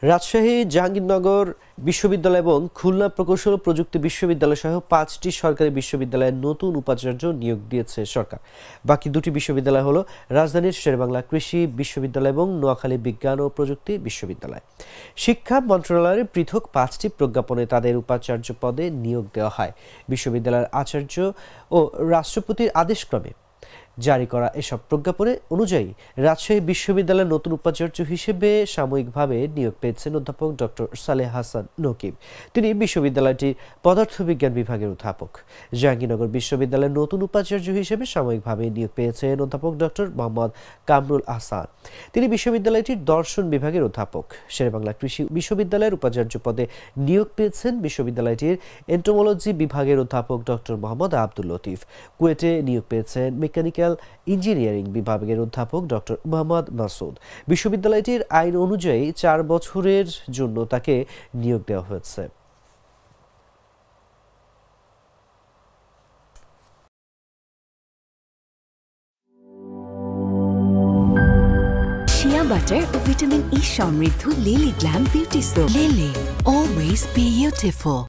রাজশাহী জাহাঙ্গীরনগর বিশ্ববিদ্যালয় এবং খুলনা প্রকৌশল ও প্রযুক্তি বিশ্ববিদ্যালয় সহ 5টি সরকারি বিশ্ববিদ্যালয়ে নতুন উপাচার্য নিয়োগ দিয়েছে সরকার। বাকি দুটি বিশ্ববিদ্যালয় হলো রাজধানীর শেরেবাংলা কৃষি বিশ্ববিদ্যালয় এবং নোয়াখালী বিজ্ঞান ও প্রযুক্তি বিশ্ববিদ্যালয়। শিক্ষা মন্ত্রণালয়ের পৃথক 5টি প্রজ্ঞাপনে তাদের উপাচার্য পদে নিয়োগ দেওয়া হয়। বিশ্ববিদ্যালয়ের আচার্য ও রাষ্ট্রপতির আদেশক্রমে জারি করা এসব প্রজ্ঞাপনে অনুযায়ী রাজশাহী বিশ্ববিদ্যালয়ের নতুন উপাচার্য হিসেবে সাময়িকভাবে নিয়োগ পেয়েছেন অধ্যাপক ডক্টর সালেহ হাসান নকিব। তিনি বিশ্ববিদ্যালয়টির পদার্থবিজ্ঞান বিভাগের অধ্যাপক। জাহাঙ্গীরনগর বিশ্ববিদ্যালয়ের নতুন উপাচার্য হিসেবে সাময়িকভাবে নিয়োগ পেয়েছেন অধ্যাপক ডক্টর মোহাম্মদ কামরুল আহসান। তিনি বিশ্ববিদ্যালয়টির দর্শন বিভাগের অধ্যাপক। শেরেবাংলা কৃষি বিশ্ববিদ্যালয়ের উপাচার্য পদে নিয়োগ পেয়েছেন বিশ্ববিদ্যালয়টির এন্টোমোলজি বিভাগের অধ্যাপক ডক্টর মোহাম্মদ আব্দুল লতিফ। কুয়েটে নিয়োগ পেয়েছেন মেকানিক্যাল ইঞ্জিনিয়ারিং বিভাগের অধ্যাপক ডক্টর মোহাম্মদ মাসুদ। বিশ্ববিদ্যালয়টির আইন অনুযায়ী 4 বছরের জন্য তাকে নিয়োগ দেওয়া হয়েছে। শিয়া বাটার ও ভিটামিন ই সমৃদ্ধ lily glam beauty soap. Lily, always beautiful.